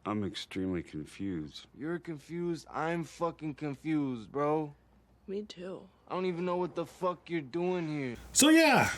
I'm extremely confused. You're confused. I'm fucking confused, bro. Me too. I don't even know what the fuck you're doing here. So yeah,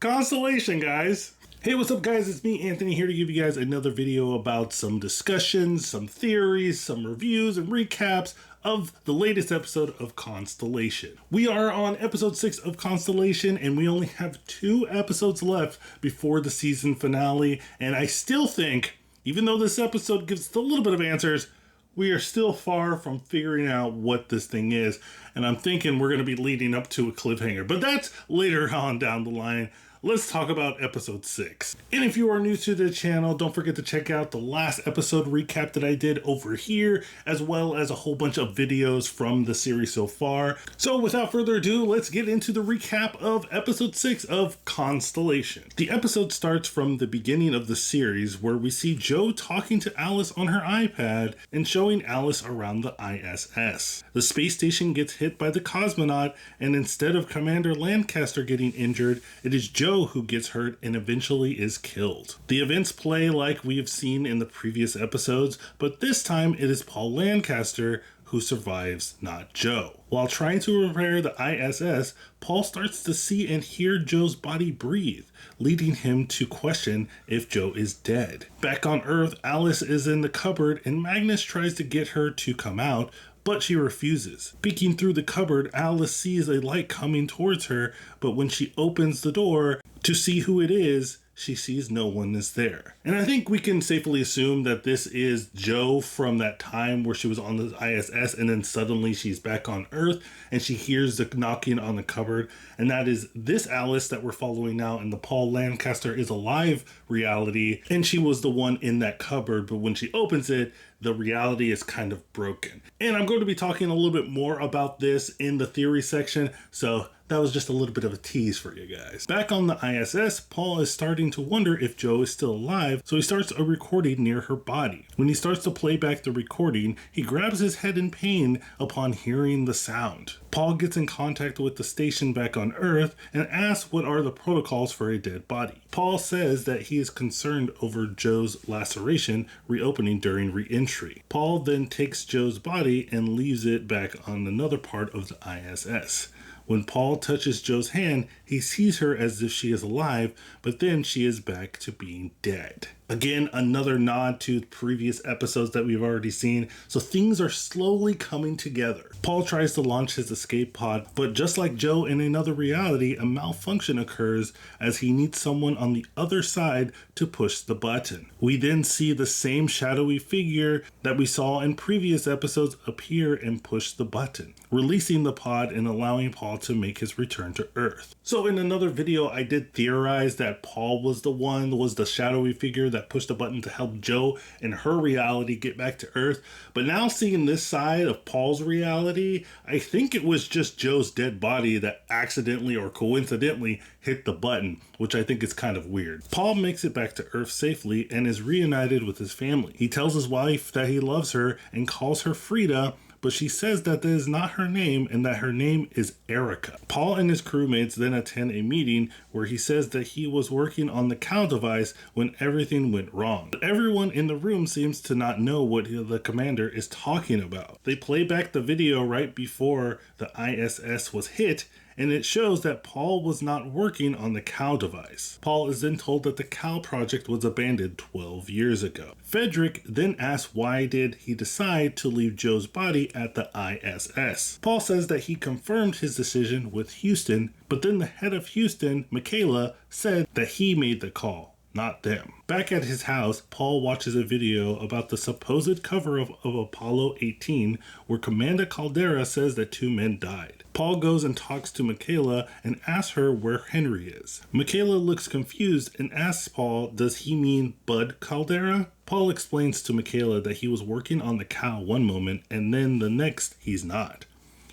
Constellation, guys. Hey, what's up, guys? It's me, Anthony, here to give you guys another video about some discussions, some theories, some reviews, and recaps of the latest episode of Constellation. We are on episode 6 of Constellation, and we only have 2 episodes left before the season finale, and I still think, even though this episode gives a little bit of answers, we are still far from figuring out what this thing is, and I'm thinking we're going to be leading up to a cliffhanger, but that's later on down the line. Let's talk about episode 6. And if you are new to the channel, don't forget to check out the last episode recap that I did over here, as well as a whole bunch of videos from the series so far. So without further ado, let's get into the recap of episode 6 of Constellation. The episode starts from the beginning of the series, where we see Joe talking to Alice on her iPad and showing Alice around the ISS. The space station gets hit by the cosmonaut, and instead of Commander Lancaster getting injured, it is Joe who gets hurt and eventually is killed. The events play like we have seen in the previous episodes, but this time it is Paul Lancaster who survives, not Joe. While trying to repair the ISS, Paul starts to see and hear Joe's body breathe, leading him to question if Joe is dead. Back on Earth, Alice is in the cupboard and Magnus tries to get her to come out, but she refuses. Peeking through the cupboard, Alice sees a light coming towards her, but when she opens the door to see who it is, she sees no one is there. And I think we can safely assume that this is Joe from that time where she was on the ISS and then suddenly she's back on Earth and she hears the knocking on the cupboard. And that is this Alice that we're following now in the Paul Lancaster is alive reality. And she was the one in that cupboard, but when she opens it, the reality is kind of broken. And I'm going to be talking a little bit more about this in the theory section, so that was just a little bit of a tease for you guys. Back on the ISS, Paul is starting to wonder if Joe is still alive, so he starts a recording near her body. When he starts to play back the recording, he grabs his head in pain upon hearing the sound. Paul gets in contact with the station back on Earth and asks what are the protocols for a dead body. Paul says that he is concerned over Joe's laceration reopening during re-entry. Paul then takes Joe's body and leaves it back on another part of the ISS. When Paul touches Joe's hand, he sees her as if she is alive, but then she is back to being dead. Again, another nod to previous episodes that we've already seen, so things are slowly coming together. Paul tries to launch his escape pod, but just like Joe in another reality, a malfunction occurs as he needs someone on the other side to push the button. We then see the same shadowy figure that we saw in previous episodes appear and push the button, releasing the pod and allowing Paul to make his return to Earth. So in another video, I did theorize that Paul was the shadowy figure that pushed the button to help Joe in her reality get back to Earth. But now seeing this side of Paul's reality, I think it was just Joe's dead body that accidentally or coincidentally hit the button, which I think is kind of weird. Paul makes it back to Earth safely and is reunited with his family. He tells his wife that he loves her and calls her Frida, but she says that is not her name and that her name is Erica. Paul and his crewmates then attend a meeting where he says that he was working on the cow device when everything went wrong. But everyone in the room seems to not know what the commander is talking about. They play back the video right before the ISS was hit, and it shows that Paul was not working on the cow device. Paul is then told that the cow project was abandoned 12 years ago. Frederick then asks why did he decide to leave Joe's body at the ISS. Paul says that he confirmed his decision with Houston, but then the head of Houston, Michaela, said that he made the call, not them. Back at his house, Paul watches a video about the supposed cover of Apollo 18 where Commander Caldera says that 2 men died. Paul goes and talks to Michaela and asks her where Henry is. Michaela looks confused and asks Paul, does he mean Bud Caldera? Paul explains to Michaela that he was working on the cow one moment and then the next he's not.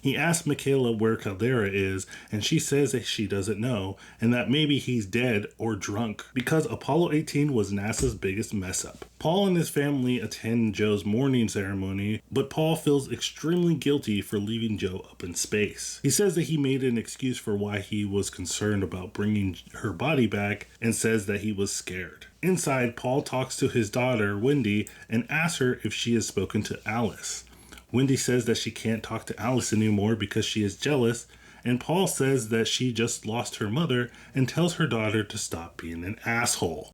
He asks Michaela where Caldera is, and she says that she doesn't know, and that maybe he's dead or drunk, because Apollo 18 was NASA's biggest mess up. Paul and his family attend Joe's mourning ceremony, but Paul feels extremely guilty for leaving Joe up in space. He says that he made an excuse for why he was concerned about bringing her body back, and says that he was scared. Inside, Paul talks to his daughter, Wendy, and asks her if she has spoken to Alice. Wendy says that she can't talk to Alice anymore because she is jealous, and Paul says that she just lost her mother and tells her daughter to stop being an asshole.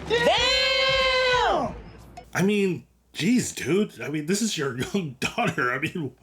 Damn! I mean, geez, dude. I mean, this is your young daughter. I mean,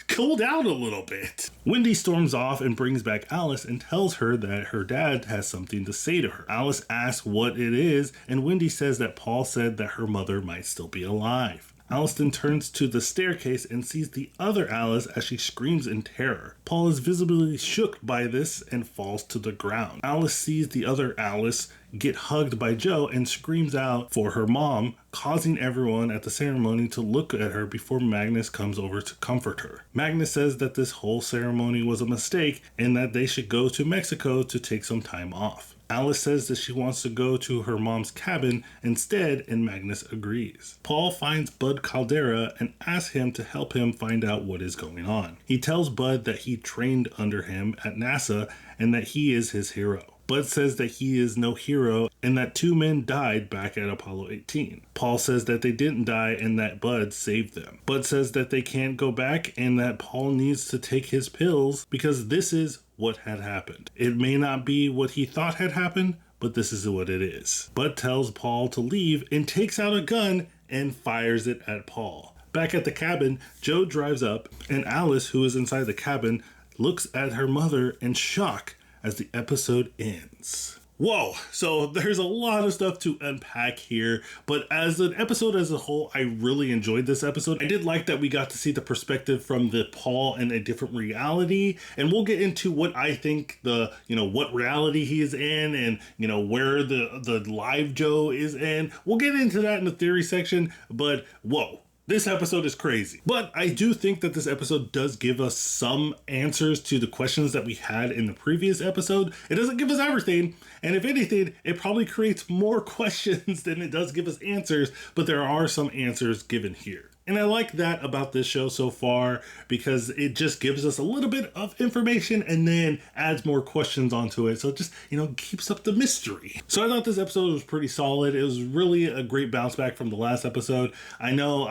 cool down a little bit. Wendy storms off and brings back Alice and tells her that her dad has something to say to her. Alice asks what it is, and Wendy says that Paul said that her mother might still be alive. Alice then turns to the staircase and sees the other Alice as she screams in terror. Paul is visibly shook by this and falls to the ground. Alice sees the other Alice get hugged by Joe and screams out for her mom, causing everyone at the ceremony to look at her before Magnus comes over to comfort her. Magnus says that this whole ceremony was a mistake and that they should go to Mexico to take some time off. Alice says that she wants to go to her mom's cabin instead, and Magnus agrees. Paul finds Bud Caldera and asks him to help him find out what is going on. He tells Bud that he trained under him at NASA and that he is his hero. Bud says that he is no hero and that 2 men died back at Apollo 18. Paul says that they didn't die and that Bud saved them. Bud says that they can't go back and that Paul needs to take his pills because this is what had happened. It may not be what he thought had happened, but this is what it is. Bud tells Paul to leave and takes out a gun and fires it at Paul. Back at the cabin, Joe drives up and Alice, who is inside the cabin, looks at her mother in shock as the episode ends. Whoa, so there's a lot of stuff to unpack here, but as an episode as a whole, I really enjoyed this episode. I did like that we got to see the perspective from the Paul in a different reality, and we'll get into what I think what reality he is in, and where the live Joe is in. We'll get into that in the theory section, but whoa. This episode is crazy. But I do think that this episode does give us some answers to the questions that we had in the previous episode. It doesn't give us everything, and if anything, it probably creates more questions than it does give us answers, but there are some answers given here. And I like that about this show so far because it just gives us a little bit of information and then adds more questions onto it. So it just, keeps up the mystery. So I thought this episode was pretty solid. It was really a great bounce back from the last episode. I know,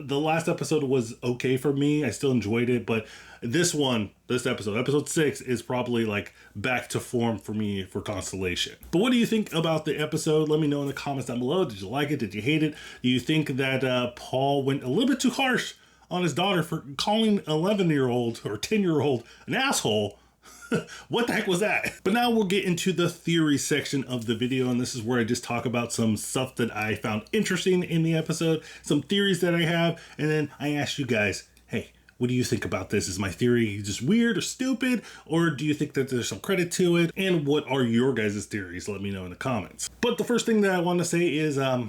the last episode was okay for me. I still enjoyed it, but this episode 6 is probably like back to form for me for Constellation. But what do you think about the episode? Let me know in the comments down below. Did you like it? Did you hate it? Do you think that Paul went a little bit too harsh on his daughter for calling an 11-year-old or 10-year-old an asshole? What the heck was that? But now we'll get into the theory section of the video, and this is where I just talk about some stuff that I found interesting in the episode, some theories that I have, and then I ask you guys, hey, what do you think about this? Is my theory just weird or stupid? Or do you think that there's some credit to it? And what are your guys' theories? Let me know in the comments. But the first thing that I want to say is I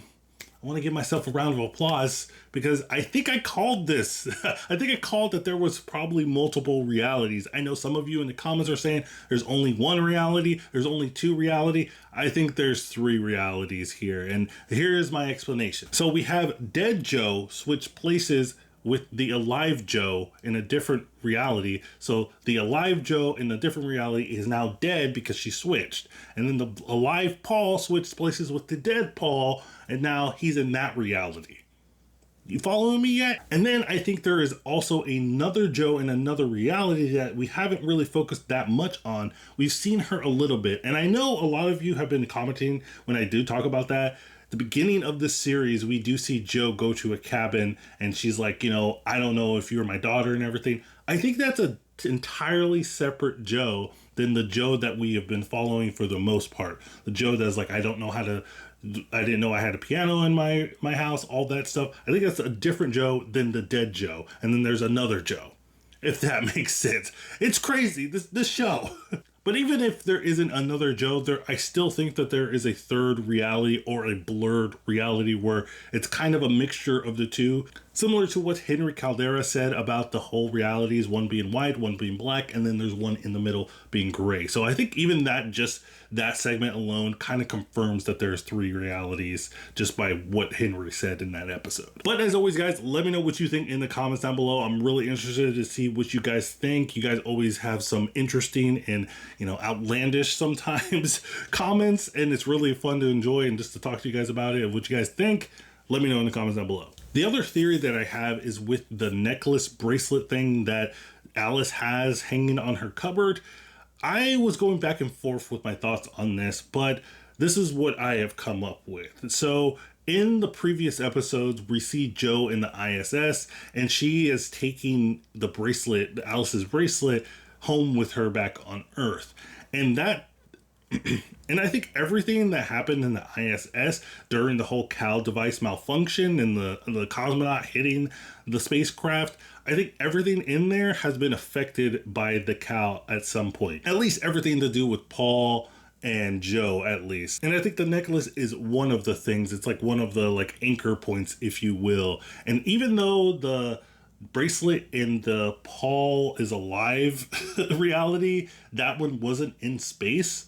want to give myself a round of applause because I think I called this. I think I called that there was probably multiple realities. I know some of you in the comments are saying there's only one reality, there's only 2 reality. I think there's 3 realities here. And here is my explanation. So we have dead Joe switch places with the alive Joe in a different reality. So the alive Joe in a different reality is now dead because she switched. And then the alive Paul switched places with the dead Paul, and now he's in that reality. You following me yet? And then I think there is also another Joe in another reality that we haven't really focused that much on. We've seen her a little bit. And I know a lot of you have been commenting when I do talk about that. The beginning of this series, we do see Joe go to a cabin and she's like, I don't know if you're my daughter and everything. I think that's an entirely separate Joe than the Joe that we have been following for the most part. The Joe that's like, I didn't know I had a piano in my house, all that stuff. I think that's a different Joe than the dead Joe. And then there's another Joe, if that makes sense. It's crazy, this show. But even if there isn't another Joe there, I still think that there is a third reality or a blurred reality where it's kind of a mixture of the two. Similar to what Henry Caldera said about the whole realities, one being white, one being black, and then there's one in the middle being gray. So I think even that segment alone kind of confirms that there's three realities just by what Henry said in that episode. But as always, guys, let me know what you think in the comments down below. I'm really interested to see what you guys think. You guys always have some interesting and, outlandish sometimes comments, and it's really fun to enjoy and just to talk to you guys about it and what you guys think. Let me know in the comments down below. The other theory that I have is with the necklace bracelet thing that Alice has hanging on her cupboard. I was going back and forth with my thoughts on this, but this is what I have come up with. So in the previous episodes, we see Jo in the ISS, and she is taking the bracelet, Alice's bracelet, home with her back on Earth. And I think everything that happened in the ISS during the whole Cal device malfunction and the cosmonaut hitting the spacecraft, I think everything in there has been affected by the Cal at some point. At least everything to do with Paul and Jo, at least. And I think the necklace is one of the things. It's like one of the anchor points, if you will. And even though the bracelet in the Paul is alive reality, that one wasn't in space,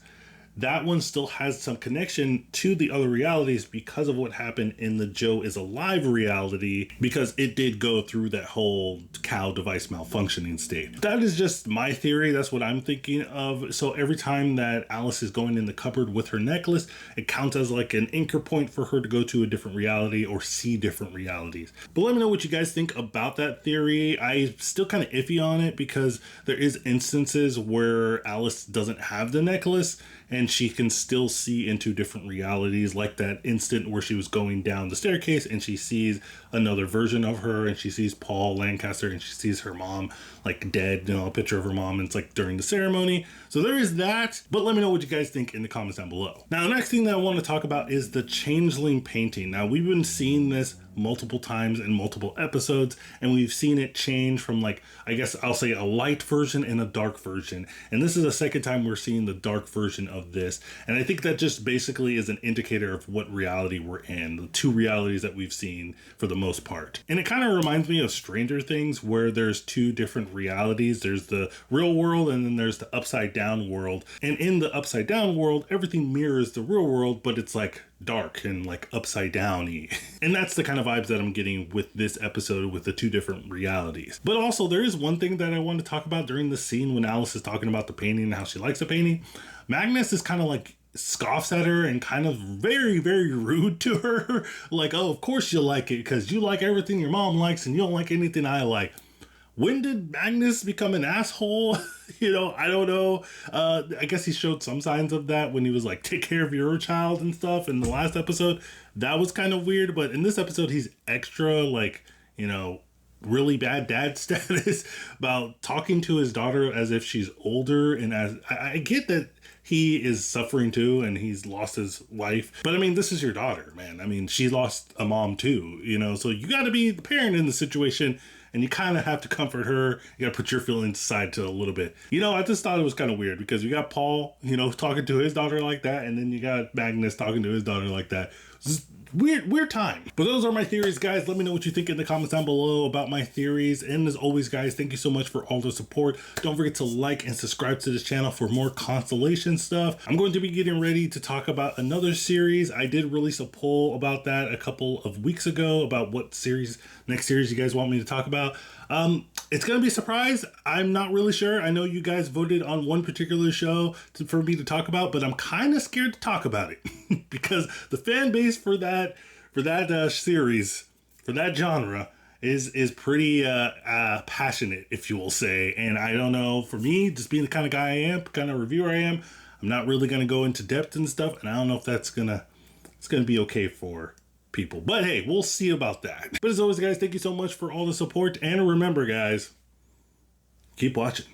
that one still has some connection to the other realities because of what happened in the Jo is alive reality, because it did go through that whole Cal device malfunctioning state. That is just my theory. That's what I'm thinking of. So every time that Alice is going in the cupboard with her necklace, it counts as like an anchor point for her to go to a different reality or see different realities. But let me know what you guys think about that theory. I'm still kind of iffy on it because there is instances where Alice doesn't have the necklace and she can still see into different realities, like that instant where she was going down the staircase and she sees another version of her, and she sees Paul Lancaster and she sees her mom dead, a picture of her mom, and it's during the ceremony. So there is that, but let me know what you guys think in the comments down below. Now, the next thing that I want to talk about is the changeling painting. Now, we've been seeing this multiple times in multiple episodes, and we've seen it change from I guess I'll say a light version and a dark version. And this is the second time we're seeing the dark version of this. And I think that just basically is an indicator of what reality we're in, the two realities that we've seen for the most part. And it kind of reminds me of Stranger Things, where there's two different realities. There's the real world and then there's the upside down world. And in the upside down world, everything mirrors the real world, but it's dark and upside down-y. And that's the kind of vibes that I'm getting with this episode with the two different realities. But also there is one thing that I want to talk about during the scene when Alice is talking about the painting and how she likes the painting. Magnus is kind of scoffs at her and kind of very, very rude to her. Oh, of course you like it because you like everything your mom likes and you don't like anything I like. When did Magnus become an asshole? I don't know. I guess he showed some signs of that when he was take care of your child and stuff in the last episode. That was kind of weird. But in this episode, he's extra really bad dad status about talking to his daughter as if she's older. And as I get that he is suffering too and he's lost his wife. But I mean, this is your daughter, man. I mean, she lost a mom too, so you got to be the parent in the situation. And you kind of have to comfort her. You got to put your feelings aside to a little bit. I just thought it was kind of weird because you got Paul, talking to his daughter like that. And then you got Magnus talking to his daughter like that. Weird time. But those are my theories, guys. Let me know what you think in the comments down below about my theories. And as always, guys, thank you so much for all the support. Don't forget to like and subscribe to this channel for more Constellation stuff. I'm going to be getting ready to talk about another series. I did release a poll about that a couple of weeks ago about what next series you guys want me to talk about. It's going to be a surprise. I'm not really sure. I know you guys voted on one particular show for me to talk about, but I'm kind of scared to talk about it because the fan base for that series, for that genre, is pretty passionate, if you will say. And I don't know, for me, just being the kind of guy I am, kind of reviewer I am, I'm not really going to go into depth and stuff. And I don't know if it's going to be okay for people. But hey, we'll see about that. But as always, guys, thank you so much for all the support. And remember, guys, keep watching.